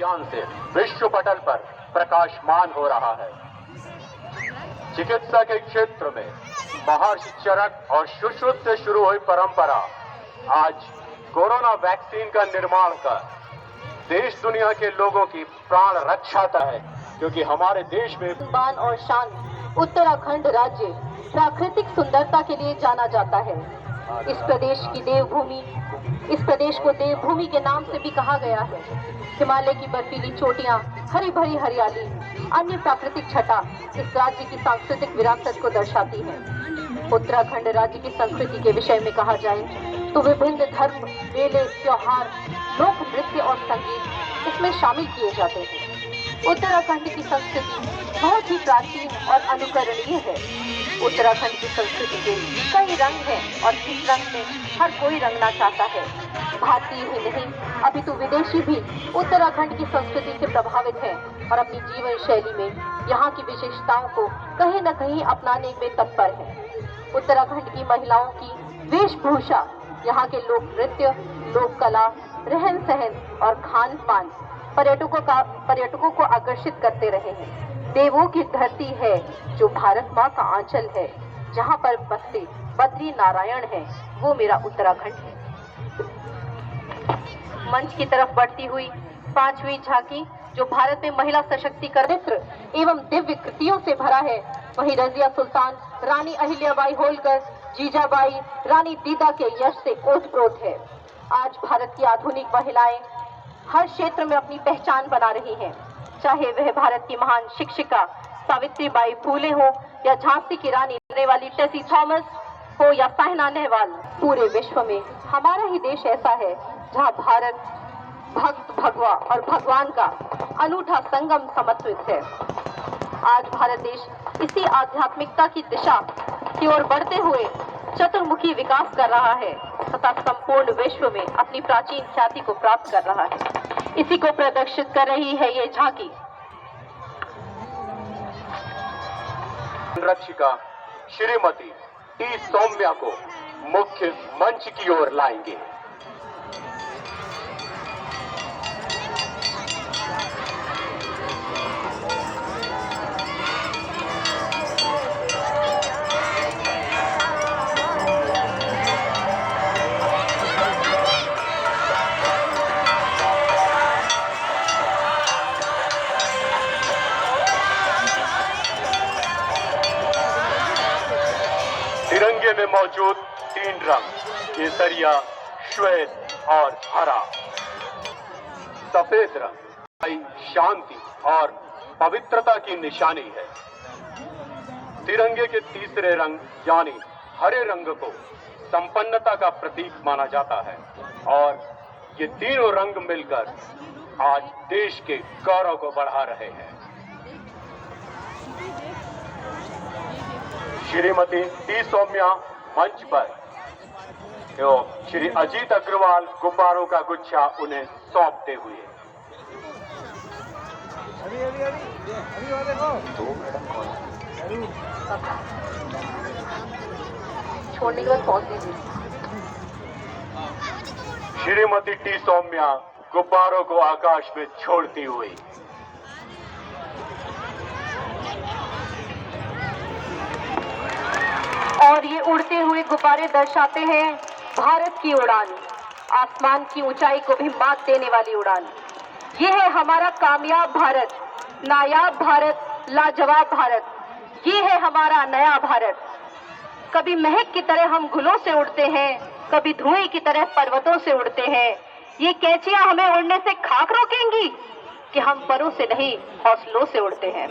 ज्ञान से विश्व पटल पर प्रकाशमान हो रहा है। चिकित्सा के क्षेत्र में महर्षि चरक और सुश्रुत से शुरू हुई परंपरा आज कोरोना वैक्सीन का निर्माण कर देश दुनिया के लोगों की प्राण रक्षाता है, क्योंकि हमारे देश में मान और शान उत्तराखंड राज्य प्राकृतिक सुंदरता के लिए जाना जाता है। इस प्रदेश को देवभूमि के नाम से भी कहा गया है। हिमालय की बर्फीली चोटियां, हरी भरी हरियाली, अन्य प्राकृतिक छटा इस राज्य की सांस्कृतिक विरासत को दर्शाती है। उत्तराखंड राज्य की संस्कृति के विषय में कहा जाए तो विभिन्न धर्म, मेले, त्योहार, लोक नृत्य और संगीत इसमें शामिल किए जाते हैं। उत्तराखंड की संस्कृति बहुत ही प्राचीन और अनुकरणीय है। उत्तराखंड की संस्कृति के कई रंग हैं और इस रंग में हर कोई रंगना चाहता है। भारतीय ही नहीं, अभी तो विदेशी भी उत्तराखंड की संस्कृति से प्रभावित हैं और अपनी जीवन शैली में यहाँ की विशेषताओं को कहीं न कहीं अपनाने में तत्पर हैं। उत्तराखंड की महिलाओं की वेशभूषा, यहाँ के लोक नृत्य, लोक कला, रहन सहन और खान पान पर्यटकों को आकर्षित करते रहे हैं। देवों की धरती है जो भारत माँ का आंचल है, जहाँ पर बसते बद्री नारायण है, वो मेरा उत्तराखंड है। मंच की तरफ बढ़ती हुई पांचवी झांकी जो भारत में महिला सशक्तिकरण एवं दिव्य कृतियों से भरा है, वहीं रजिया सुल्तान, रानी अहिल्याबाई होलकर, जीजाबाई, रानी दीदा के यश से ओतप्रोत है। आज भारत की आधुनिक महिलाएं हर क्षेत्र में अपनी पहचान बना रही हैं, चाहे वह भारत की महान शिक्षिका सावित्रीबाई फूले हो या झांसी की रानी रहने वाली टेसी थॉमस हो या साइना नेहवाल। पूरे विश्व में हमारा ही देश ऐसा है जहां भारत भक्त, भगवा और भगवान का अनूठा संगम समन्वित है। आज भारत देश इसी आध्यात्मिकता की दिशा की ओर बढ़ते हुए चतुर्मुखी विकास कर रहा है तथा संपूर्ण विश्व में अपनी प्राचीन ख्याति को प्राप्त कर रहा है। इसी को प्रदर्शित कर रही है ये झांकी। संरक्षिका श्रीमती टी सौम्या को मुख्य मंच की ओर लाएंगे। तिरंगे में मौजूद 3 रंग, केसरिया, श्वेत और हरा। सफेद रंग शांति और पवित्रता की निशानी है। तिरंगे के तीसरे रंग यानी हरे रंग को संपन्नता का प्रतीक माना जाता है और ये तीनों रंग मिलकर आज देश के गौरव को बढ़ा रहे हैं। श्रीमती टी सौम्या मंच पर एवं श्री अजीत अग्रवाल गुब्बारों का गुच्छा उन्हें सौंपते हुए। छोड़ने के बाद पहुंच दीजिए। श्रीमती टी सौम्या गुब्बारों को आकाश में छोड़ती हुई। और ये उड़ते हुए गुब्बारे दर्शाते हैं भारत की उड़ान, आसमान की ऊंचाई को भी मात देने वाली उड़ान। ये है हमारा कामयाब भारत, नायाब भारत, लाजवाब भारत। ये है हमारा नया भारत। कभी महक की तरह हम गुलों से उड़ते हैं, कभी धुएं की तरह पर्वतों से उड़ते हैं। ये कैंचियां हमें उड़ने से खाक रोकेंगी कि हम परों से नहीं, हौसलों से उड़ते हैं।